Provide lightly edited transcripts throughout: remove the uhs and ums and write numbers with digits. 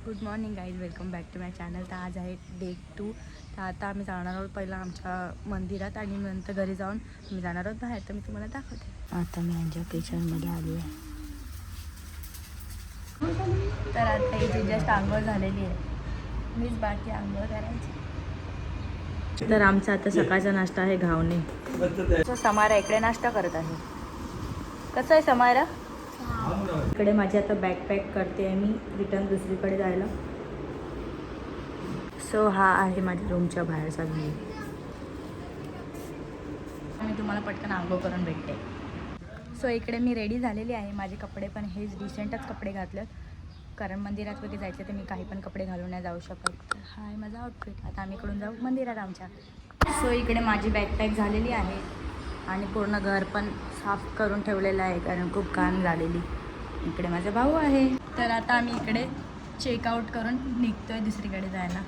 Good morning guys, welcome back to my channel. तर आज आहे डे 2. तर आता आम्ही जाणार आहोत पहिला आमच्या मंदिरात आणि नंतर घरी जाऊन आम्ही जाणार आहोत बाहेर. तर मी तुम्हाला दाखवते. आता मी यांच्या किचनमध्ये आली आहे. तर आता इथे जस्ट आंघोळ झालेली आहे, मीच बाकी आंघोळ करायची. तर आमचा आता सकाळचा नाश्ता आहे घावणे. समारा इकडे नाश्ता करत आहे. कसं आहे समारा? इकडे माझी आता बॅग पॅक करते आहे मी रिटर्न दुसरीकडे जायला. सो हा आहे माझ्या रूमच्या बाहेरचा व्ह्यू. मी तुम्हाला पटकन आंघोळ करून भेटते. सो इकडे मी रेडी झालेली आहे. माझे कपडे पण हेच रिसेंटच कपडे घातलेत, कारण मंदिरात वगैरे जायचं तर मी काही पण कपडे घालून नाही जाऊ शकत. हा आहे माझा आउटफिट. आता आम्ही इकडून जाऊ मंदिरात आमच्या. सो इकडे माझी बॅग पॅक झालेली आहे आणि पूर्ण घर पण साफ करून ठेवलेलं आहे कारण खूप घाण झालेली. इकडे माझा भाऊ आहे. तर आता आम्ही इकडे चेकआउट करून निघतोय दुसरीकडे जायला.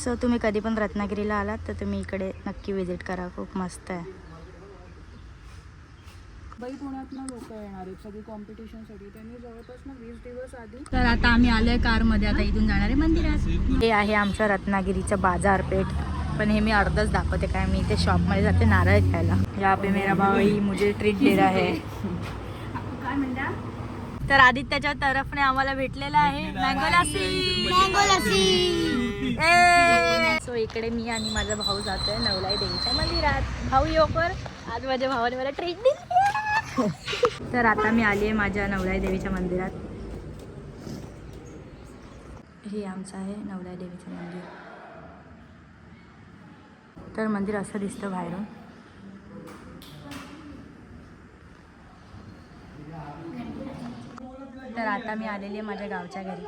सो तुम्ही कधी पण रत्नागिरीला आलात तर तुम्ही इकडे नक्की व्हिजिट करा, खूप मस्त आहे. पुण्यातनं लोक येणार आहेत सगळी कॉम्पिटिशनसाठी. त्यांनी जवळपास 20 दिवस आधी. तर आता आम्ही आलोय कारमध्ये. आता इथून जाणार आहे मंदिरात. हे आहे आमच्या रत्नागिरीचं बाजारपेठ, पण हे मी अर्धच दाखवते काय मी इथे शॉपमध्ये जाते नारळ घ्यायला. यहाँ पे मेरा भाई मुझे ट्रीट दे रहा है. काय म्हणता? तर आदित्यच्या तरफने आम्हाला भेटलेला आहे मँगो लस्सी. सो इकडे मी आणि माझा भाऊ जातोय नवलाई देवीच्या मंदिरात. भाऊ योकर, आज माझ्या भावाने मला ट्रीट दिली. तर आता मी आली आहे माझ्या नवलाई देवीच्या मंदिरात. हे आमचं आहे नवलाई देवीचं मंदिर. तर मंदिर असं दिसतं बाहेरून. तर आता मी आलेली आहे माझ्या गावच्या घरी.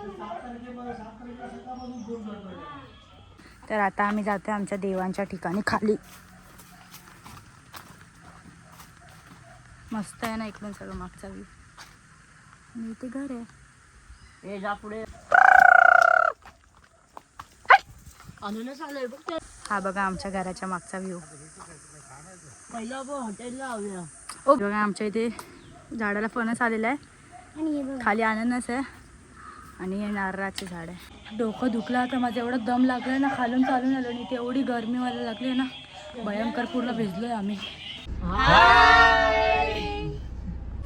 तर आता आम्ही जातोय आमच्या देवांच्या ठिकाणी खाली. मस्त आहे ना इकडून सगळं मागचा व्ह्यू. आणि इथे घर आहे. हे जा पुढे. हा बघा आमच्या घराच्या मागचा व्ह्यू. ओ बघा आमच्या इथे झाडाला फणस आलेला आहे, खाली अननस आहे आणि हे नारळाचे झाड आहे. डोकं दुखलं आता माझं, एवढं दम लागलं ना खालून चालून आलो आणि ते एवढी गरमी व्हायला लागली ना, भयंकर पूर्ण भिजलोय आम्ही.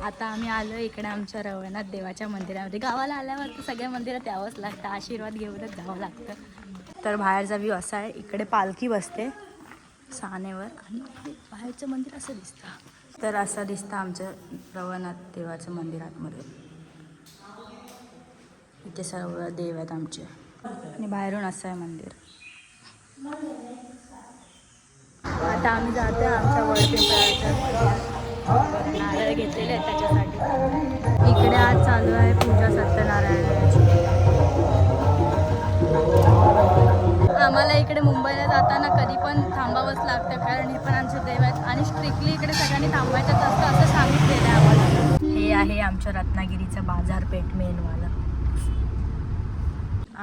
आता आम्ही आलो इकडे आमच्या रवनाथ देवाच्या मंदिरामध्ये. गावाला आल्यावर तर सगळ्या मंदिरात यावंच लागतं, आशीर्वाद घेऊनच जावं लागतं. तर बाहेरचा व्ह्यू असा आहे. इकडे पालखी बसते सानेवर आणि बाहेरचं मंदिर असं दिसतं. तर असं दिसतं आमचं रवनाथ देवाचं मंदिर आतमध्ये. इथे सर्व देव आहेत आमचे आणि बाहेरून असं आहे मंदिर. आता आम्ही जातोय आमच्या वडपिंपळाच्या नारळ घेतलेले आहेत त्याच्यासाठी. इकडे आज चालू आहे पूजा सत्यनारायणाची. आम्हाला इकडे मुंबईला जाताना कधी पण थांबावंच लागतं, कारण हे पण आमचे देव आहेत आणि स्ट्रिक्टली इकडे सगळ्यांनी थांबायचंच असतं असं सांगितलेलं आहे आम्हाला. हे आहे आमच्या रत्नागिरीचं बाजारपेठ मेनवाला.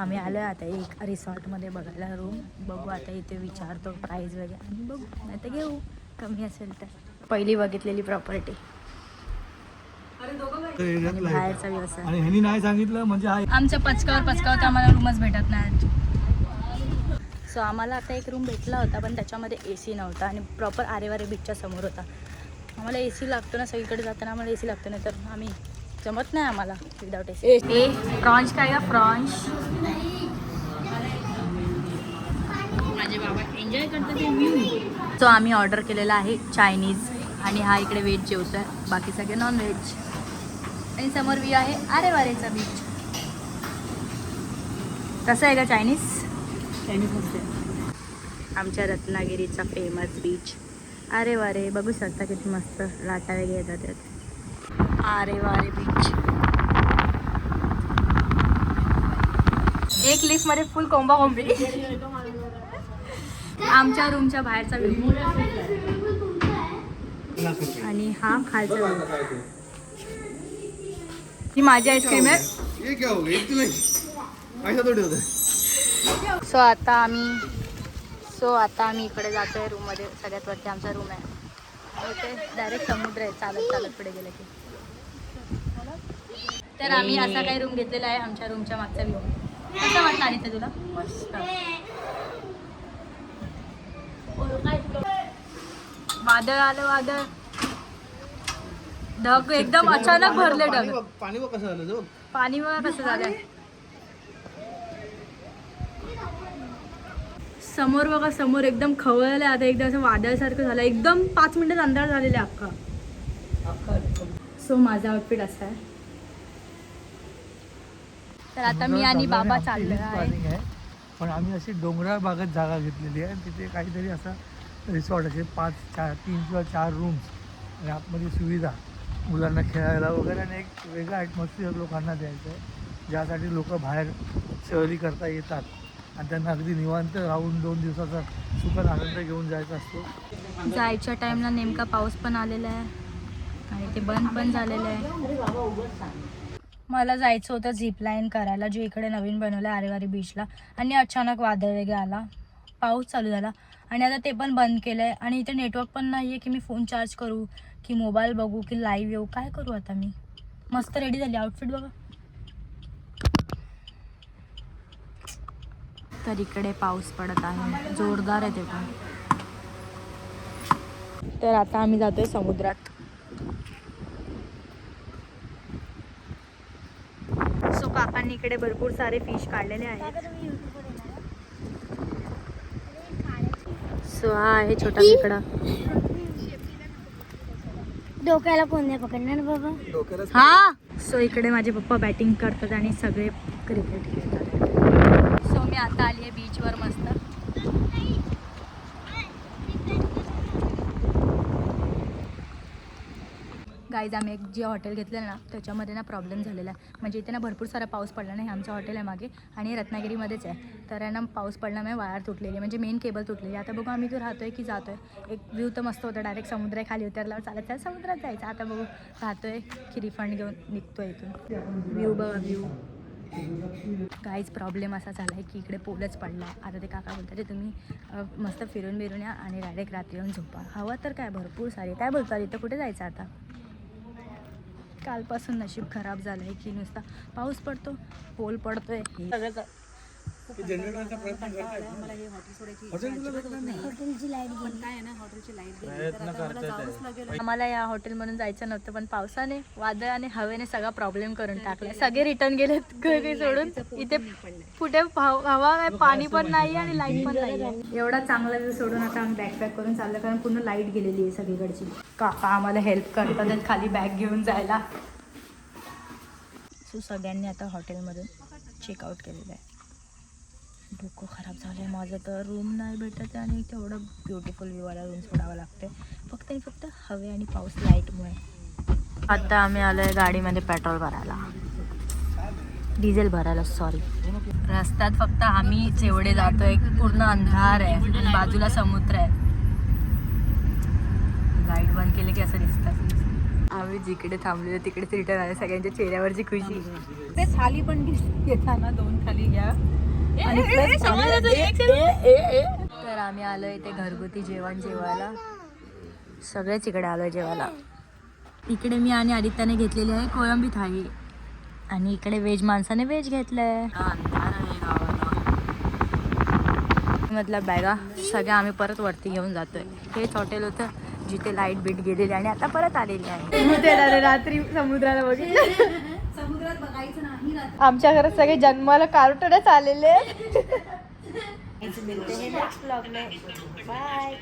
आम्ही आलो आता एक रिसॉर्टमध्ये बघायला रूम. बघू आता इथे विचारतो प्राईज वगैरे आणि बघू, नाही तर घेऊ कमी असेल तर. पहिली बघितलेली प्रॉपर्टी आणि बाहेरचा व्यवसाय. आणि ह्यांनी नाही सांगितलं म्हणजे आमच्या पचकावर आम्हाला रूमच भेटत नाही. सो आम्हाला आता एक रूम भेटला होता, पण त्याच्यामध्ये AC नव्हता आणि प्रॉपर आरेवारे बीचच्या समोर होता. आम्हाला AC लागतो ना, सगळीकडे जाताना आम्हाला AC लागतो, नाही तर आम्ही जमत नाही आम्हाला विदाउट AC. फ्रॉन्स काय का फ्रॉन्स माझे बाबा एन्जॉय करतात ते व्ह्यू. सो आम्ही ऑर्डर केलेला आहे चायनीज आणि हा इकडे व्हेज जेवतो आहे, बाकी सगळे नॉन व्हेज. आणि समोर व्ह्यू आहे आरेवारेचा बीच. कसं आहे का चायनीज मस्त आहे. आमच्या रत्नागिरीचा फेमस बीच आरेवारे. बघू शकता किती मस्त लाटा वगैरे येतात त्यात. आरेवारे बीच. एक लिफ्टमध्ये फुल कोंबा कोंबी. आमच्या रूमच्या बाहेरचा व्ह्यू आणि हा खालचा व्ह्यू. ही माझी आईस्क्रीम आहे. सो आता आम्ही इकडे जातोय रूममध्ये. सगळ्यात वरती आमचा रूम आहे आणि ते डायरेक्ट समुद्र आहे. चालत पुढे गेलं की तर आम्ही असा काही रूम घेतलेला आहे आमच्या रूमच्या मागचा व्ह्यू. कसं वाटलं आदित्य तुला? मस्त. वादळ आलं, वादळ, ढग एकदम अचानक भरले ढग. पाणी बघ कसं झालं जो. पाणी बघा कसं झालंय. समोर बघा, समोर एकदम खवळलं आता, एकदम असं वादळसारखं झालं. एकदम 5 मिनिटात अंधार झालेला अख्खा. सो माझा आउटफिट असा आहे. तर आता मी आणि बाबा चाललो आहे. पण आम्ही अशी डोंगराळ भागात जागा घेतलेली आहे. तिथे काहीतरी असा रिसॉर्ट असे 3 किंवा 4 रूम्स आणि आतमध्ये सुविधा मुलांना खेळायला वगैरे, आणि एक वेगळा ॲटमॉस्फिअर लोकांना द्यायचं आहे, ज्यासाठी लोक बाहेर सहली करता येतात आणि त्यांना अगदी निवांत राहून 2 दिवसाचा सुखद आनंद घेऊन जायचा असतो. जायच्या टाईमला नेमका पाऊस पण आलेला आहे आणि ते बंद पण झालेलं आहे. मला जायचं होतं झिपलाईन करायला, जो इकडे नवीन बनवलं आहे आरेवारी बीचला, आणि अचानक वादळ वगैरे आला, पाऊस चालू झाला आणि आता ते पण बंद केलं आहे. आणि इथे नेटवर्क पण नाही आहे की मी फोन चार्ज करू, की मोबाईल बघू, की लाईव्ह येऊ, काय करू आता मी. मस्त रेडी झाली, आउटफिट बघा. तर इकडे पाऊस पडत आहे, जोरदार आहे ते पण. तर आता आम्ही जातोय समुद्रात. सो काकांनी इकडे भरपूर सारे फिश काढलेले आहेत. सो हा आहे छोटा खेकडा. डोक्याला कोण नाही पकडणार ना बाबा. हा. सो इकडे माझे पप्पा बॅटिंग करतात आणि सगळे क्रिकेट खेळतात. सो मी आता आली आहे बीचवर मस्त. गाईज आम्ही एक जे हॉटेल घेतलेलं ना त्याच्यामध्ये ना प्रॉब्लेम झालेला आहे. म्हणजे इथे ना भरपूर सारा पाऊस पडला नाही. आमचं हॉटेल आहे मागे आणि रत्नागिरीमध्येच आहे. तर ना पाऊस पडल्यामुळे वायर तुटलेली, म्हणजे मेन केबल तुटलेली. आता बघू आम्ही तो राहतोय की जातोय. एक व्ह्यू तर मस्त होता, डायरेक्ट समुद्र खाली उतरल्यावर चालत चालत समुद्रात जायचं. आता बघू राहतोय की रिफंड घेऊन निघतोय इथून. व्ह्यू बघा, व्ह्यू. काहीच प्रॉब्लेम असा झाला आहे की इकडे पोलच पडला. आता ते काका बोलतात ते तुम्ही मस्त फिरून बिरून या आणि डायरेक्ट रात्री येऊन झोपा. हवा तर काय भरपूर सारी. काय बोलतात इथं कुठे जायचं आता. कालपासून नशीब खराब झालं आहे की नुसता पाऊस पडतो, पोल पडतोय, हे सगळं. आम्हाला या हॉटेलमधून जायचं नव्हतं, पण पावसाने, वादळाने, हवेने सगळा प्रॉब्लेम करून टाकला. सगळे रिटर्न गेलेत घरी सोडून. इथे कुठे हवा नाही, पाणी पण नाही आणि लाईट पण नाही. एवढा चांगला व्ह्यू सोडून आता आम्ही बॅकपॅक करून चाललं, कारण पूर्ण लाईट गेलेली आहे सगळीकडची. काका आम्हाला हेल्प करतात खाली बॅग घेऊन जायला. सो सगळ्यांनी आता हॉटेलमधून चेकआउट केलेलं आहे. डोकं खराब झालं आहे माझं, तर रूम नाही भेटत आहे आणि तेवढं ब्युटिफुल व्ह्यूवाला रूम सोडावं लागतं फक्त आणि फक्त हवे आणि पाऊस लाईटमुळे. आता आम्ही आलो आहे गाडीमध्ये पेट्रोल भरायला, डिझेल भरायला, सॉरी. रस्त्यात फक्त आम्हीच एवढे जातो आहे, पूर्ण अंधार आहे आणि बाजूला समुद्र आहे. लाईट बंद केले की असं दिसतं. आम्ही जिकडे थांबलो तिकडेच रिटर्न आले. सगळ्यांच्या चेहऱ्यावरची खुशी. ते थाली पण घेताना 2 थाली घ्या. तर आम्ही आलो इथे घरगुती जेवण जेवायला. सगळेच इकडे आलो जेवायला. इकडे मी आणि आदित्याने घेतलेली आहे कोळंबी थाळी आणि इकडे व्हेज माणसाने व्हेज घेतलंय. मधला बॅगा सगळ्या आम्ही परत वरती घेऊन जातोय. हेच हॉटेल होतं जिथे लाईट बीट गेलेली आणि आता परत आलेली आहे. रात्री समुद्राला बघितलं. समुद्रात बघायचं नाही. आमच्या घरात सगळे जन्माला कार्टूनच आलेले. नेक्स्ट ब्लॉग में बाय.